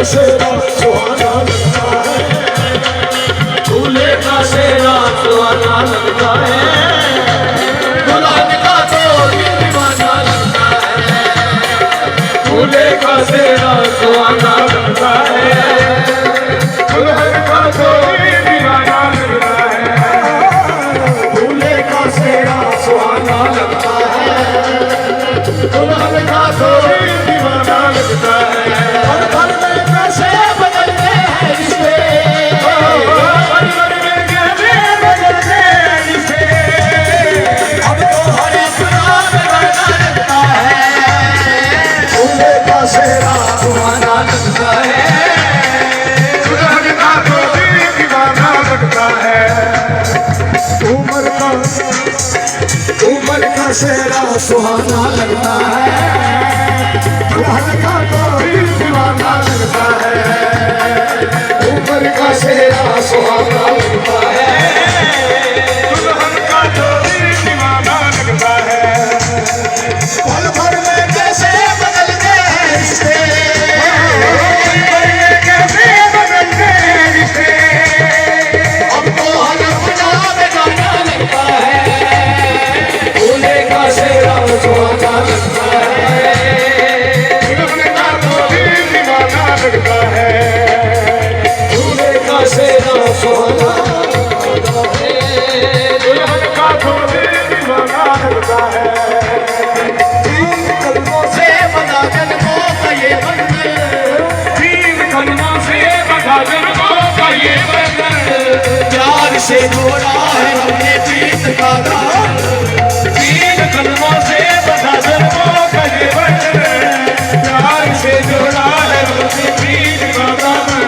सेरा सुहाना लगता है, दूल्हे का सेरा सुहाना लगता है, दुल्हन का तो दीवाना लगता है, दूल्हे का सेरा सुहाना लगता है, दुल्हन का तो दीवाना लगता है, दूल्हे का सेरा सुहाना लगता है, दुल्हन का तो दीवाना लगता है। और पल में कैसे बदलते हैं रिश्ते, पल में कैसे बदलते हैं रिश्ते, अब तो हर एक नाम गाना लगता है, दूल्हे का सेरा सुहाना लगता है, दुल्हन का तो दीवाना लगता है, उम्र का सेरा सुहाना लगता है, दुल्हन का तो दीवाना लगता है, उम्र का सेरा सुहाना लगता है, दुल्हन का तो दीवाना लगता है। पल भर में कैसे बदलते हैं रिश्ते, कैसे बदलते हैं रिश्ते, अब तो हर अपना बेगाना लगता है, दूल्हे का सेरा सुहाना लगता है, दुल्हन का तो दीवाना लगता है, दूल्हे का सेरा सुहाना लगता है, दुल्हन का तो दीवाना लगता है। तीन कलमों से बंधा जन्मों का ये बंधन, तीन कलमों से बंधा जन्मों का ये बंधन, प्यार से जोड़ा है हमने प्रीत का दामन, तीन कलमों से बंधा जन्मों का ये बंधन, प्यार से जोड़ा है हमने प्रीत का दामन,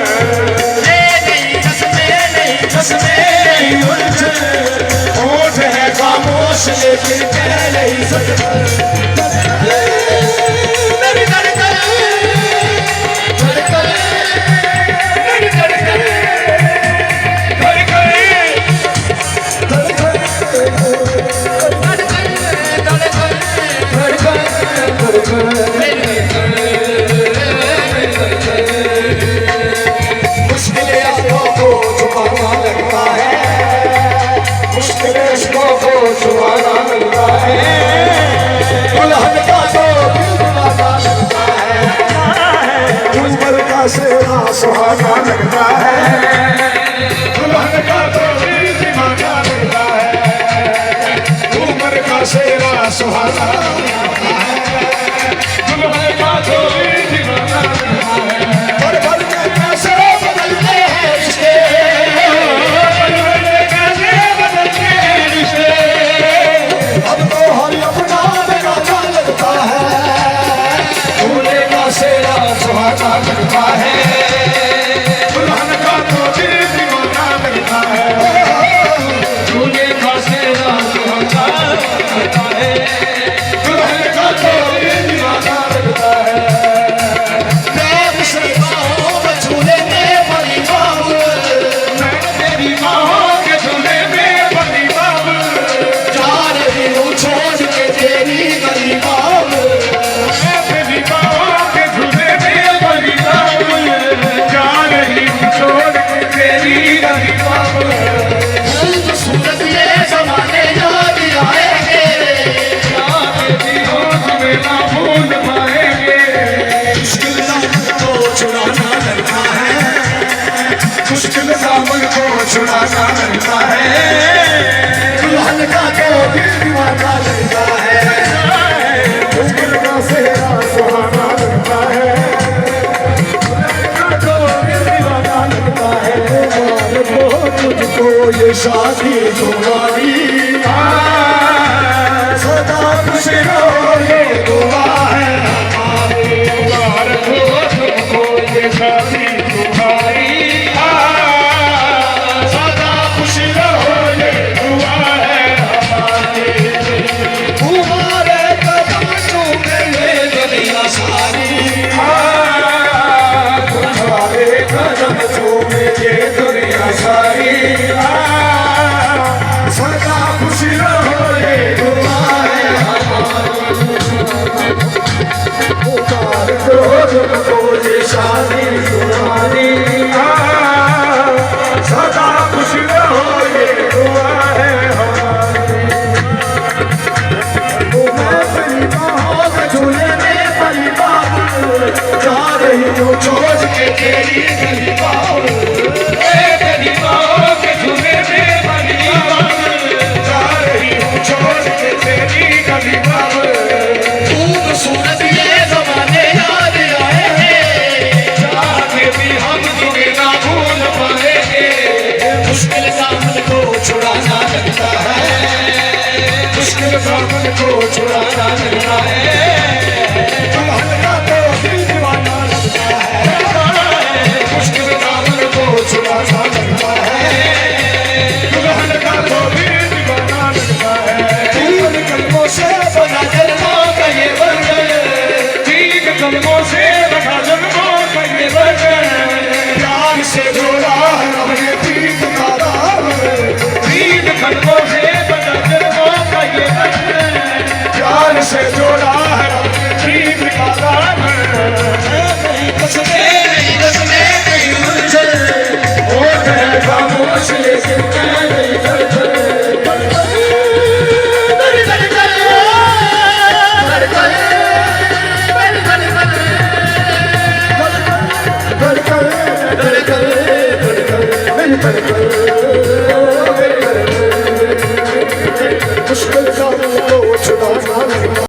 ले नहीं कसमें नहीं उलझन, होठ है खामोश लेकिन कह नहीं सकता, मेरी धड़कन धड़कन मेरी धड़कन धड़कन मुश्किल आंखों को छुपाना लगता है, मुश्किल इश्कों को छुपाना लगता है, दुल्हन का तो दीवाना लगता है, उम्र का सेरा सुहाना लगता है, दुल्हन का तो दीवाना लगता है, उम्र का सेरा सुहाना लगता है, दुल्हन का तो दीवाना लगता है। और पल में कैसे बदलते हैं रिश्ते, पल में कैसे बदलते हैं रिश्ते, अब तो हर अपना बेगाना लगता है, दूल्हे का सेरा सुहाना लगता है, दुल्हन का तो दीवाना लगता है, दूल्हे का सेरा सुहाना लगता है, दुल्हन का तो दीवाना लगता है। प्यार से बाहों में झूले में बड़ी बाबू, मैं तेरी बाहों के झूले में बड़ी बाबू, जा रही हूँ छोड़ के तेरी गली बाबू, मैं तेरी बाहों के झूले में बड़ी बाबू, जा रही हूँ छोड़ के तेरी गली बाबू, सूरत ये ज़माने याद आएंगे, याद भी हो हमें ना भूल पाएंगे, मुश्किल दामन को छुड़ाना लगता है, मुश्किल दामन को छुड़ाना लगता है, दुल्हन का तो दीवाना लगता है, मुश्किल का सेरा सुहाना लगता है, दुल्हन का तो दीवाना लगता है, तुझको ये शादी तुम्हारी सदा खुश रहो ये दुआ है हमारी, तुमको ये शादी तुम्हारी सदा खुश सूरत ये जमाने याद आएंगे, चाहे भी हम तुम्हें ना भूल पाएंगे। मुश्किल दामन को छुड़ाना लगता है, मुश्किल दामन को छुड़ाना लगता है। दुल्हन का तो दिल दीवाना लगता है, मुश्किल दामन को छुड़ाना लगता है। दुल्हन का तो दिल दीवाना लगता है। तीन कलमों से बना जन्मों का ये बंधन, तीन कलमों से